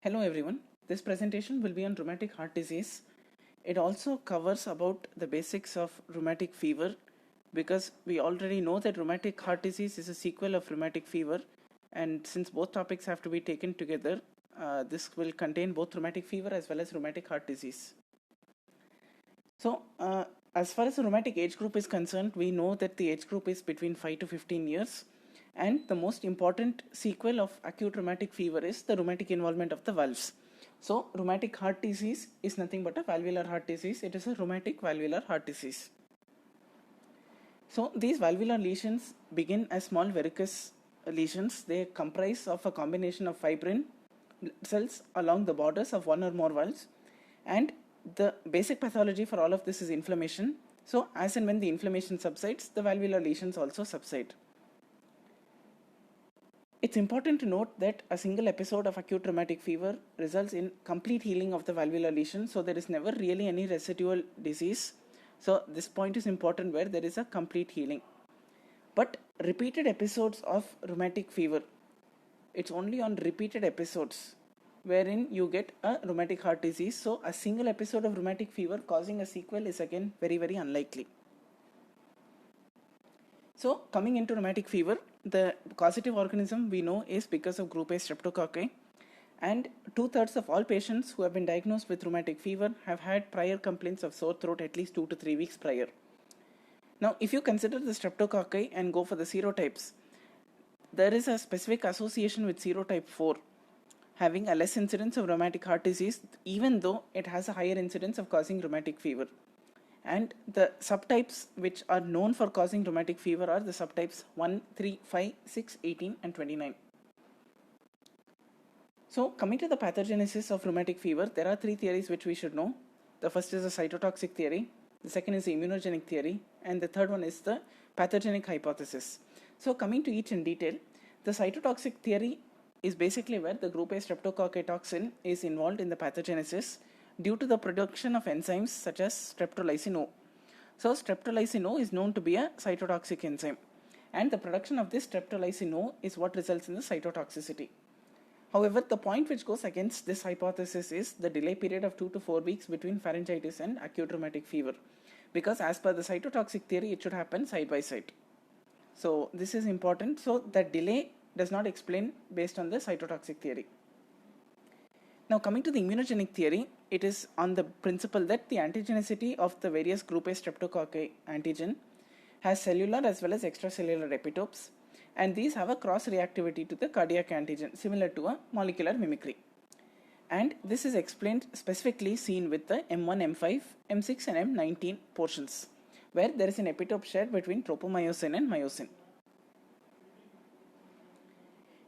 Hello everyone, this presentation will be on rheumatic heart disease. It also covers about the basics of rheumatic fever because we already know that rheumatic heart disease is a sequel of rheumatic fever, and since both topics have to be taken together, this will contain both rheumatic fever as well as rheumatic heart disease. So as far as the rheumatic age group is concerned, we know that the age group is between 5 to 15 years. And the most important sequel of acute rheumatic fever is the rheumatic involvement of the valves. So rheumatic heart disease is nothing but a valvular heart disease. It is a rheumatic valvular heart disease. So these valvular lesions begin as small verrucous lesions. They comprise of a combination of fibrin cells along the borders of one or more valves, and the basic pathology for all of this is inflammation. So as and when the inflammation subsides, the valvular lesions also subside. It's important to note that a single episode of acute rheumatic fever results in complete healing of the valvular lesion, so there is never really any residual disease. So this point is important, where there is a complete healing. But repeated episodes of rheumatic fever, it's only on repeated episodes wherein you get a rheumatic heart disease. So a single episode of rheumatic fever causing a sequel is again very, very unlikely. So coming into rheumatic fever, the causative organism we know is because of group A streptococci, and 2/3 of all patients who have been diagnosed with rheumatic fever have had prior complaints of sore throat at least 2 to 3 weeks prior. Now if you consider the streptococci and go for the serotypes, there is a specific association with serotype 4 having a less incidence of rheumatic heart disease, even though it has a higher incidence of causing rheumatic fever. And the subtypes which are known for causing rheumatic fever are the subtypes 1, 3, 5, 6, 18 and 29. So coming to the pathogenesis of rheumatic fever, there are 3 theories which we should know. The first is the cytotoxic theory, the second is the immunogenic theory, and the third one is the pathogenic hypothesis. So coming to each in detail, the cytotoxic theory is basically where the group A streptococci toxin is involved in the pathogenesis due to the production of enzymes such as streptolysin O. So streptolysin O is known to be a cytotoxic enzyme, and the production of this streptolysin O is what results in the cytotoxicity. However, the point which goes against this hypothesis is the delay period of 2 to 4 weeks between pharyngitis and acute rheumatic fever, because as per the cytotoxic theory, it should happen side by side. So this is important. So that delay does not explain based on the cytotoxic theory. Now coming to the immunogenic theory, it is on the principle that the antigenicity of the various group A streptococci antigen has cellular as well as extracellular epitopes, and these have a cross reactivity to the cardiac antigen similar to a molecular mimicry. And this is explained specifically seen with the M1, M5, M6 and M19 portions, where there is an epitope shared between tropomyosin and myosin.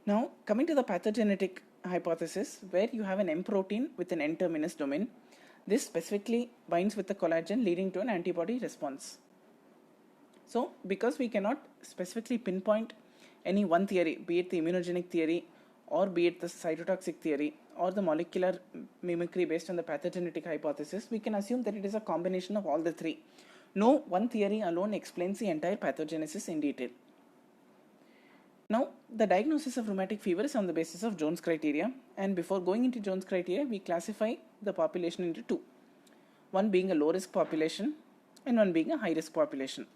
Now coming to the pathogenetic hypothesis, where you have an M protein with an N-terminus domain. This specifically binds with the collagen, leading to an antibody response. So because we cannot specifically pinpoint any one theory, be it the immunogenic theory or be it the cytotoxic theory or the molecular mimicry based on the pathogenetic hypothesis, we can assume that it is a combination of all the three. No one theory alone explains the entire pathogenesis in detail. Now, the diagnosis of rheumatic fever is on the basis of Jone's criteria, and before going into Jone's criteria, we classify the population into two. One being a low risk population and one being a high risk population.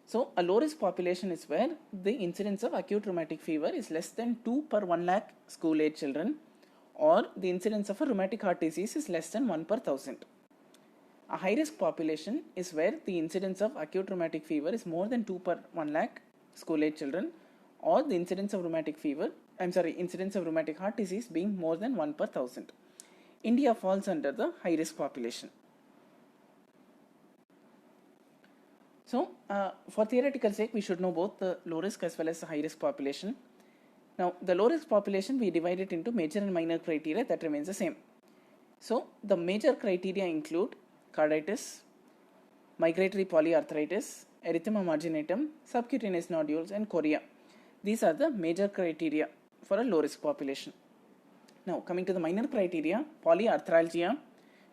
So, a low risk population is where the incidence of acute rheumatic fever is less than 2 per 1 lakh school age children, or the incidence of a rheumatic heart disease is less than 1 per 1000. A high risk population is where the incidence of acute rheumatic fever is more than 2 per 1 lakh school age children, or the incidence of rheumatic heart disease being more than 1 per 1000. India falls under the high risk population. So for theoretical sake, we should know both the low risk as well as the high risk population. Now the low risk population, we divide it into major and minor criteria. That remains the same. So the major criteria include carditis, migratory polyarthritis, erythema marginatum, subcutaneous nodules and chorea. These are the major criteria for a low risk population. Now coming to the minor criteria, polyarthralgia,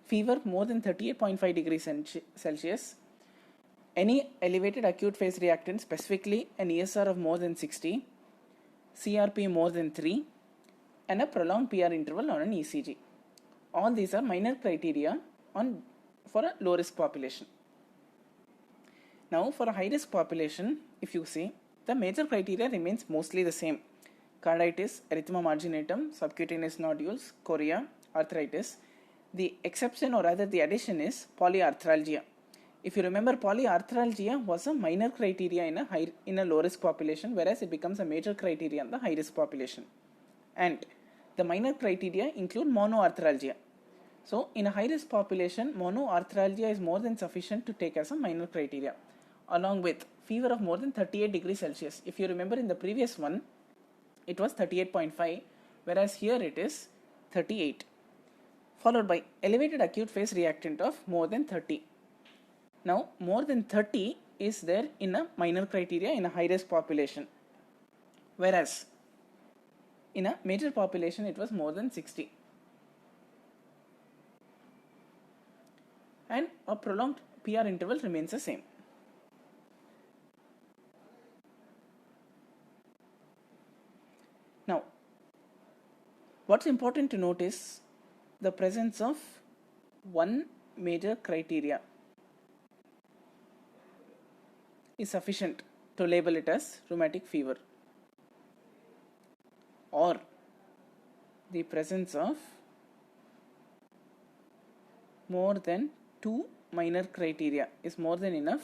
fever more than 38.5 degrees Celsius, any elevated acute phase reactant, specifically an ESR of more than 60, CRP more than 3, and a prolonged PR interval on an ECG. All these are minor criteria for a low risk population. Now for a high risk population, if you see, the major criteria remains mostly the same: carditis, erythema marginatum, subcutaneous nodules, chorea, arthritis. The exception, or rather the addition, is polyarthralgia. If you remember, polyarthralgia was a minor criteria in a low risk population, whereas it becomes a major criteria in the high risk population. And the minor criteria include monoarthralgia. So in a high risk population, monoarthralgia is more than sufficient to take as a minor criteria, along with fever of more than 38 degrees Celsius. If you remember, in the previous one it was 38.5, whereas here it is 38, followed by elevated acute phase reactant of more than 30. Now more than 30 is there in a minor criteria in a high risk population, whereas in a major population it was more than 60. And a prolonged PR interval remains the same. Now, what's important to note is the presence of one major criteria is sufficient to label it as rheumatic fever, or the presence of more than two minor criteria is more than enough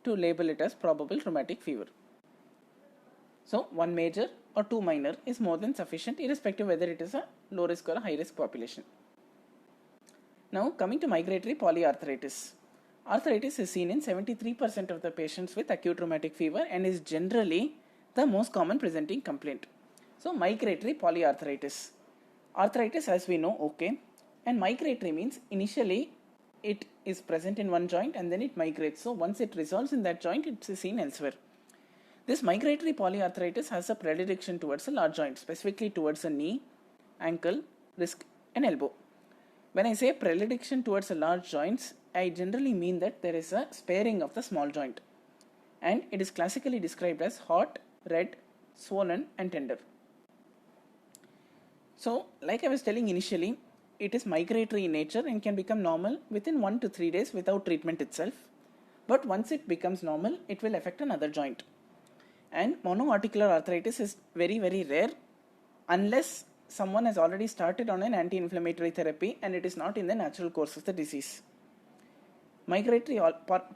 to label it as probable rheumatic fever. So one major or two minor is more than sufficient, irrespective whether it is a low risk or a high risk population. Now coming to migratory polyarthritis. Arthritis is seen in 73% of the patients with acute rheumatic fever and is generally the most common presenting complaint. So migratory polyarthritis. Arthritis, as we know, okay, and migratory means initially it is present in one joint and then it migrates. So once it resolves in that joint, it is seen elsewhere. This migratory polyarthritis has a predilection towards a large joint, specifically towards the knee, ankle, wrist and elbow. When I say predilection towards a large joints, I generally mean that there is a sparing of the small joint, and it is classically described as hot, red, swollen and tender. So like I was telling initially, it is migratory in nature and can become normal within 1 to 3 days without treatment itself. But once it becomes normal, it will affect another joint. And monoarticular arthritis is very, very rare unless someone has already started on an anti-inflammatory therapy and it is not in the natural course of the disease. Migratory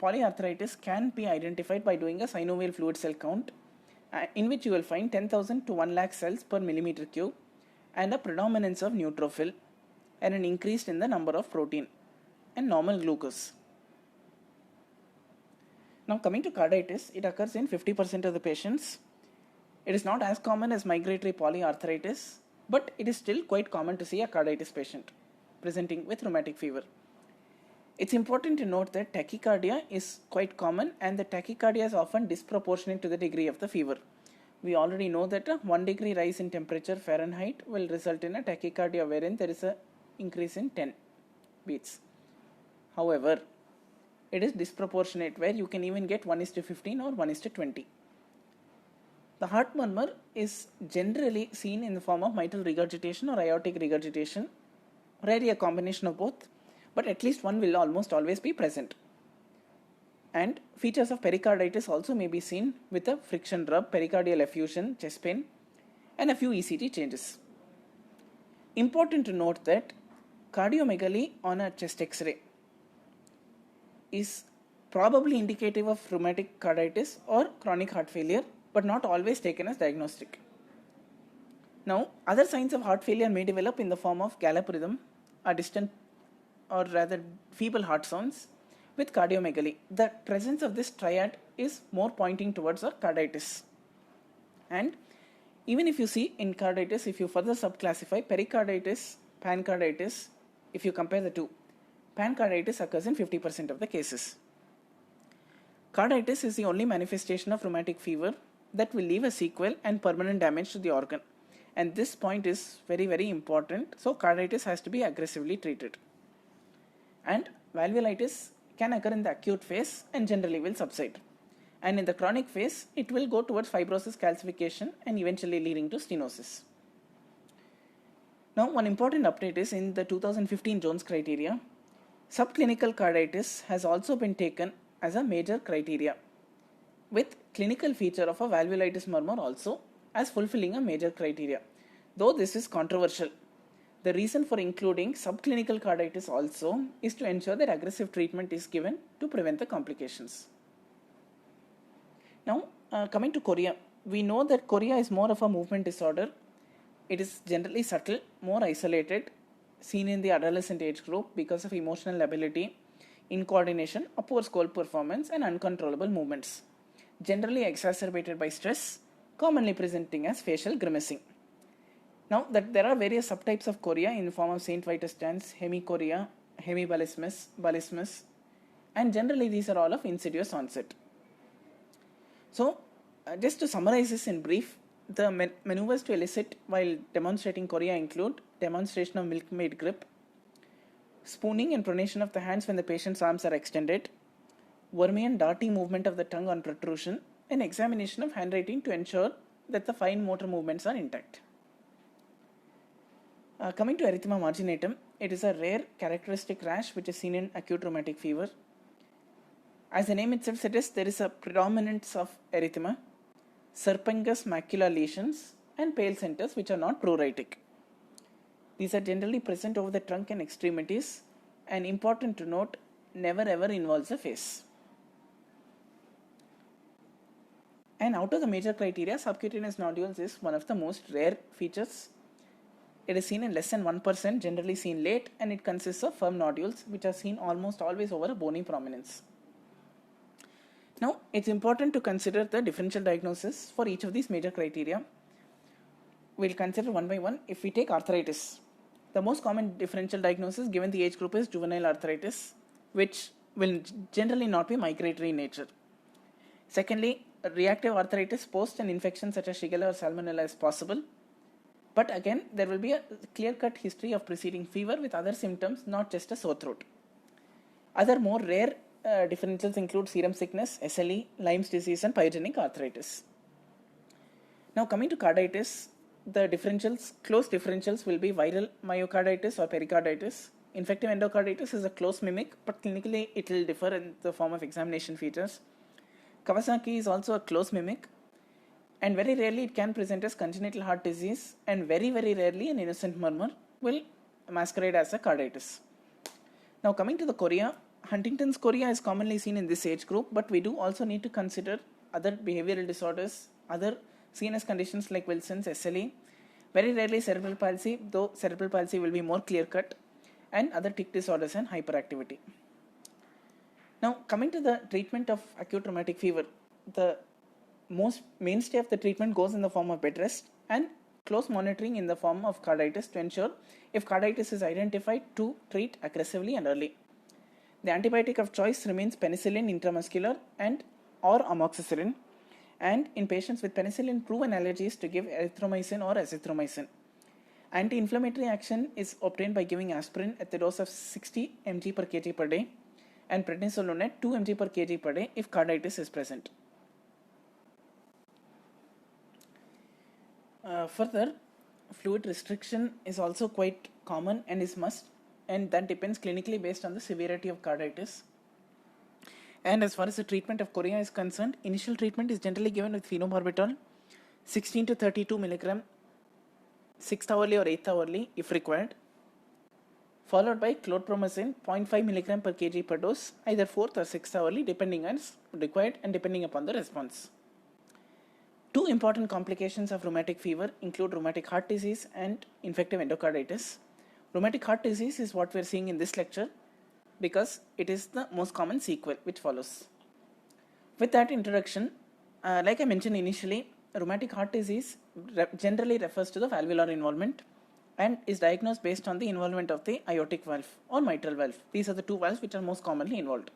polyarthritis can be identified by doing a synovial fluid cell count, in which you will find 10,000 to 1 lakh cells per millimeter cube and a predominance of neutrophil and an increase in the number of protein and normal glucose. Now coming to carditis, it occurs in 50% of the patients. It is not as common as migratory polyarthritis, but it is still quite common to see a carditis patient presenting with rheumatic fever. It's important to note that tachycardia is quite common, and the tachycardia is often disproportionate to the degree of the fever. We already know that a 1 degree rise in temperature Fahrenheit will result in a tachycardia wherein there is an increase in 10 beats. However, it is disproportionate where you can even get 1:15 or 1:20. The heart murmur is generally seen in the form of mitral regurgitation or aortic regurgitation, rarely a combination of both, but at least one will almost always be present. And features of pericarditis also may be seen with a friction rub, pericardial effusion, chest pain, and a few ECG changes. Important to note that cardiomegaly on a chest X-ray is probably indicative of rheumatic carditis or chronic heart failure, but not always taken as diagnostic. Now, other signs of heart failure may develop in the form of gallop rhythm, a distant or rather feeble heart sounds with cardiomegaly. The presence of this triad is more pointing towards a carditis. And even if you see in carditis, if you further subclassify pericarditis, pancarditis, if you compare the two, pancarditis occurs in 50% of the cases. Carditis is the only manifestation of rheumatic fever that will leave a sequel and permanent damage to the organ. And this point is very, very important. So carditis has to be aggressively treated. And valvulitis can occur in the acute phase and generally will subside. And in the chronic phase, it will go towards fibrosis, calcification, and eventually leading to stenosis. Now, one important update is in the 2015 Jones criteria, subclinical carditis has also been taken as a major criteria, with clinical feature of a valvulitis murmur also as fulfilling a major criteria. Though this is controversial, the reason for including subclinical carditis also is to ensure that aggressive treatment is given to prevent the complications. Now, coming to chorea, we know that chorea is more of a movement disorder. It is generally subtle, more isolated, seen in the adolescent age group because of emotional lability, incoordination, a poor school performance, and uncontrollable movements, generally exacerbated by stress, commonly presenting as facial grimacing. Now, that there are various subtypes of chorea in the form of St. Vitus stans, hemichorea, hemibalismus, balismus, and generally these are all of insidious onset. So, just to summarize this in brief, the maneuvers to elicit while demonstrating chorea include demonstration of milkmaid grip, spooning and pronation of the hands when the patient's arms are extended, Wormian darting movement of the tongue on protrusion, and examination of handwriting to ensure that the fine motor movements are intact. Coming to erythema marginatum, it is a rare characteristic rash which is seen in acute rheumatic fever. As the name itself suggests, there is a predominance of erythema, serpingous macular lesions, and pale centers which are not pruritic. These are generally present over the trunk and extremities, and important to note, never ever involves the face. And out of the major criteria, subcutaneous nodules is one of the most rare features. It is seen in less than 1%, generally seen late, and it consists of firm nodules which are seen almost always over a bony prominence. Now, it's important to consider the differential diagnosis for each of these major criteria. We'll consider one by one. If we take arthritis, the most common differential diagnosis given the age group is juvenile arthritis, which will generally not be migratory in nature. Secondly, reactive arthritis post an infection such as Shigella or Salmonella is possible. But again, there will be a clear-cut history of preceding fever with other symptoms, not just a sore throat. Other more rare differentials include serum sickness, SLE, Lyme's disease, and pyogenic arthritis. Now, coming to carditis, the differentials, close differentials will be viral myocarditis or pericarditis. Infective endocarditis is a close mimic, but clinically it will differ in the form of examination features. Kawasaki is also a close mimic, and very rarely it can present as congenital heart disease, and very, very rarely an innocent murmur will masquerade as a carditis. Now, coming to the chorea, Huntington's chorea is commonly seen in this age group, but we do also need to consider other behavioral disorders, other CNS conditions like Wilson's, SLE, very rarely cerebral palsy, though cerebral palsy will be more clear-cut, and other tic disorders and hyperactivity. Now, coming to the treatment of acute rheumatic fever, the most mainstay of the treatment goes in the form of bed rest and close monitoring in the form of carditis to ensure if carditis is identified to treat aggressively and early. The antibiotic of choice remains penicillin intramuscular and or amoxicillin, and in patients with penicillin proven allergies to give erythromycin or azithromycin. Anti-inflammatory action is obtained by giving aspirin at the dose of 60 mg per kg per day and prednisolone at 2 mg per kg per day if carditis is present. Further, fluid restriction is also quite common and is must, and that depends clinically based on the severity of carditis. And as far as the treatment of chorea is concerned, initial treatment is generally given with phenobarbital, 16 to 32 mg, 6th hourly or 8th hourly if required, followed by chlorpromazine, 0.5 mg per kg per dose, either 4th or 6th hourly depending as required and depending upon the response. Two important complications of rheumatic fever include rheumatic heart disease and infective endocarditis. Rheumatic heart disease is what we are seeing in this lecture because it is the most common sequel which follows. With that introduction, like I mentioned initially, rheumatic heart disease generally refers to the valvular involvement and is diagnosed based on the involvement of the aortic valve or mitral valve. These are the two valves which are most commonly involved.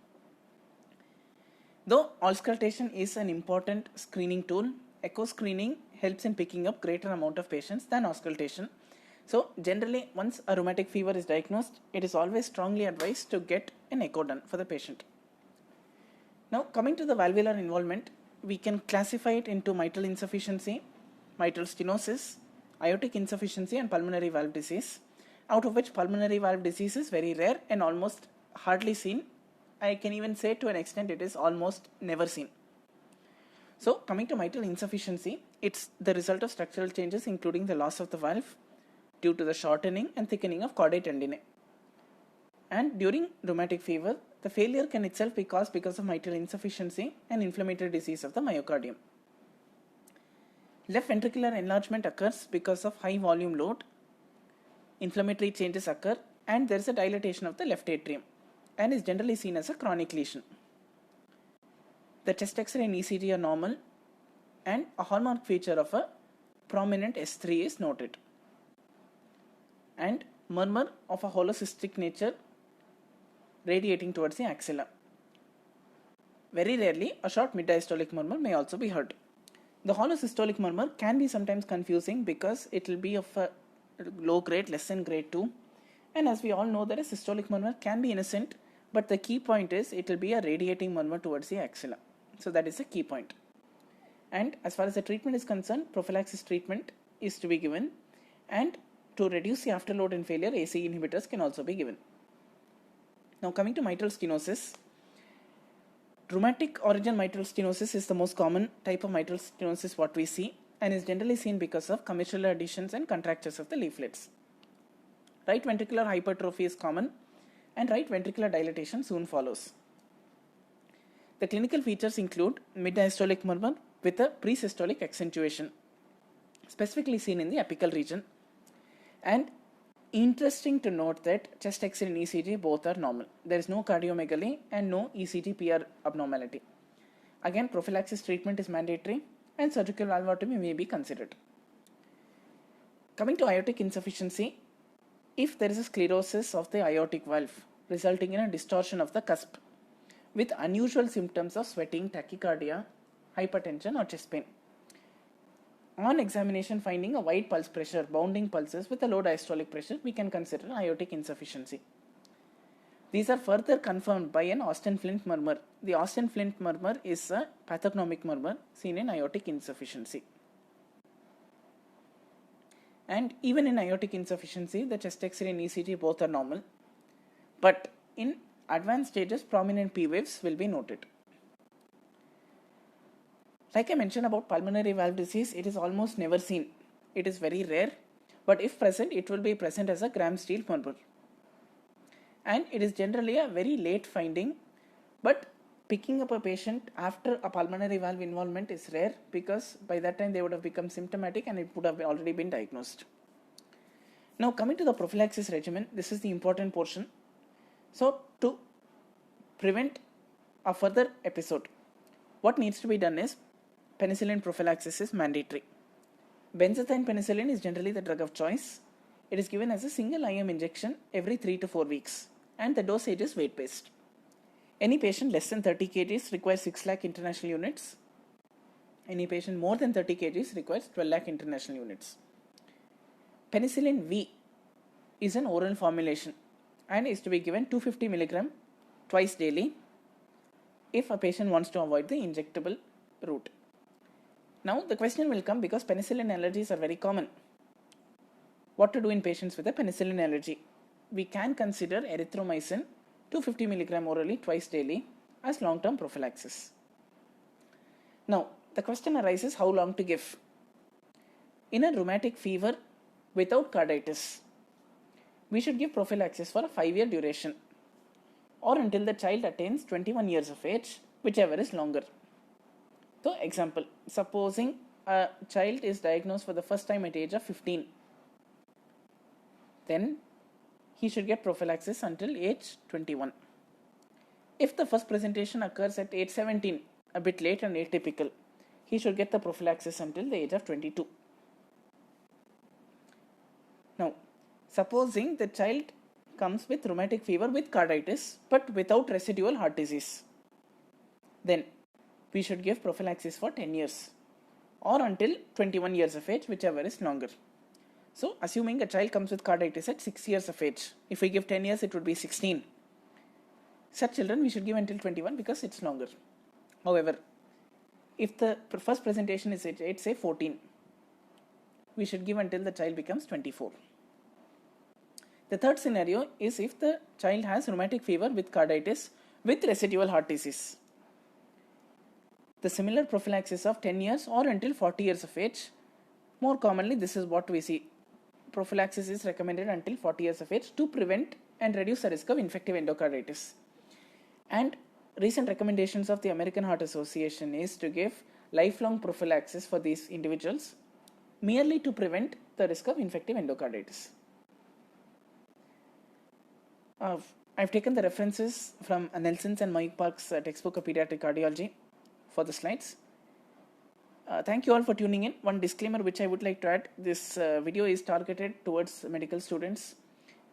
Though auscultation is an important screening tool, echo screening helps in picking up greater amount of patients than auscultation. So generally, once a rheumatic fever is diagnosed, it is always strongly advised to get an echo done for the patient. Now, coming to the valvular involvement, we can classify it into mitral insufficiency, mitral stenosis, aortic insufficiency and pulmonary valve disease, out of which pulmonary valve disease is very rare and almost hardly seen. I can even say to an extent it is almost never seen. So coming to mitral insufficiency, it's the result of structural changes including the loss of the valve due to the shortening and thickening of chordae tendineae. And during rheumatic fever, the failure can itself be caused because of mitral insufficiency and inflammatory disease of the myocardium. Left ventricular enlargement occurs because of high volume load, inflammatory changes occur, and there is a dilatation of the left atrium and is generally seen as a chronic lesion. The chest X-ray and ECG are normal, and a hallmark feature of a prominent S3 is noted. And murmur of a holocystic nature radiating towards the axilla. Very rarely, a short mid-diastolic murmur may also be heard. The holosystolic murmur can be sometimes confusing because it will be of a low grade, less than grade 2. And as we all know that a systolic murmur can be innocent, but the key point is it will be a radiating murmur towards the axilla. So that is the key point. And as far as the treatment is concerned, prophylaxis treatment is to be given, and to reduce the afterload and failure, ACE inhibitors can also be given. Now coming to mitral stenosis, rheumatic origin mitral stenosis is the most common type of mitral stenosis what we see, and is generally seen because of commissural adhesions and contractures of the leaflets. Right ventricular hypertrophy is common, and right ventricular dilatation soon follows. The clinical features include mid-diastolic murmur with a presystolic accentuation, specifically seen in the apical region. And interesting to note that chest X-ray and ECG both are normal. There is no cardiomegaly and no ECG PR abnormality. Again, prophylaxis treatment is mandatory and surgical valvotomy may be considered. Coming to aortic insufficiency, if there is a sclerosis of the aortic valve resulting in a distortion of the cusp with unusual symptoms of sweating, tachycardia, hypertension or chest pain. On examination finding a wide pulse pressure, bounding pulses with a low diastolic pressure, we can consider aortic insufficiency. These are further confirmed by an Austin-Flint murmur. The Austin-Flint murmur is a pathognomic murmur seen in aortic insufficiency. And even in aortic insufficiency, the chest X-ray and ECG both are normal. But in advanced stages, prominent P waves will be noted. Like I mentioned about pulmonary valve disease, it is almost never seen. It is very rare, but if present, it will be present as a Gram-Steele murmur. And it is generally a very late finding, but picking up a patient after a pulmonary valve involvement is rare because by that time they would have become symptomatic and it would have already been diagnosed. Now coming to the prophylaxis regimen, this is the important portion. So to prevent a further episode, what needs to be done is penicillin prophylaxis is mandatory. Benzathine penicillin is generally the drug of choice. It is given as a single IM injection every 3 to 4 weeks and the dosage is weight based. Any patient less than 30 kgs requires 6 lakh international units. Any patient more than 30 kgs requires 12 lakh international units. Penicillin V is an oral formulation and is to be given 250 mg twice daily if a patient wants to avoid the injectable route. Now the question will come because penicillin allergies are very common. What to do in patients with a penicillin allergy? We can consider erythromycin 250 mg orally twice daily as long-term prophylaxis. Now the question arises how long to give. In a rheumatic fever without carditis, we should give prophylaxis for a 5-year duration or until the child attains 21 years of age, whichever is longer. So example, supposing a child is diagnosed for the first time at age of 15, then he should get prophylaxis until age 21. If the first presentation occurs at age 17, a bit late and atypical, he should get the prophylaxis until the age of 22. Now, supposing the child comes with rheumatic fever with carditis but without residual heart disease, then we should give prophylaxis for 10 years or until 21 years of age, whichever is longer. So, assuming a child comes with carditis at 6 years of age, if we give 10 years, it would be 16. Such children we should give until 21 because it's longer. However, if the first presentation is at age say 14, we should give until the child becomes 24. The third scenario is if the child has rheumatic fever with carditis with residual heart disease. The similar prophylaxis of 10 years or until 40 years of age. More commonly, this is what we see. Prophylaxis is recommended until 40 years of age to prevent and reduce the risk of infective endocarditis. And recent recommendations of the American Heart Association is to give lifelong prophylaxis for these individuals merely to prevent the risk of infective endocarditis. I've taken the references from Nelson's and Mike Park's textbook of pediatric cardiology for the slides. Thank you all for tuning in. One disclaimer which I would like to add, this video is targeted towards medical students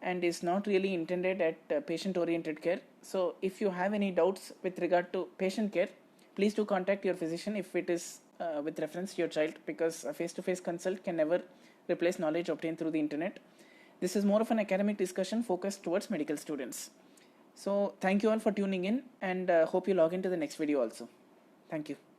and is not really intended at patient-oriented care. So if you have any doubts with regard to patient care, please do contact your physician if it is with reference to your child, because a face-to-face consult can never replace knowledge obtained through the internet. This is more of an academic discussion focused towards medical students. So thank you all for tuning in, and hope you log into the next video also. Thank you.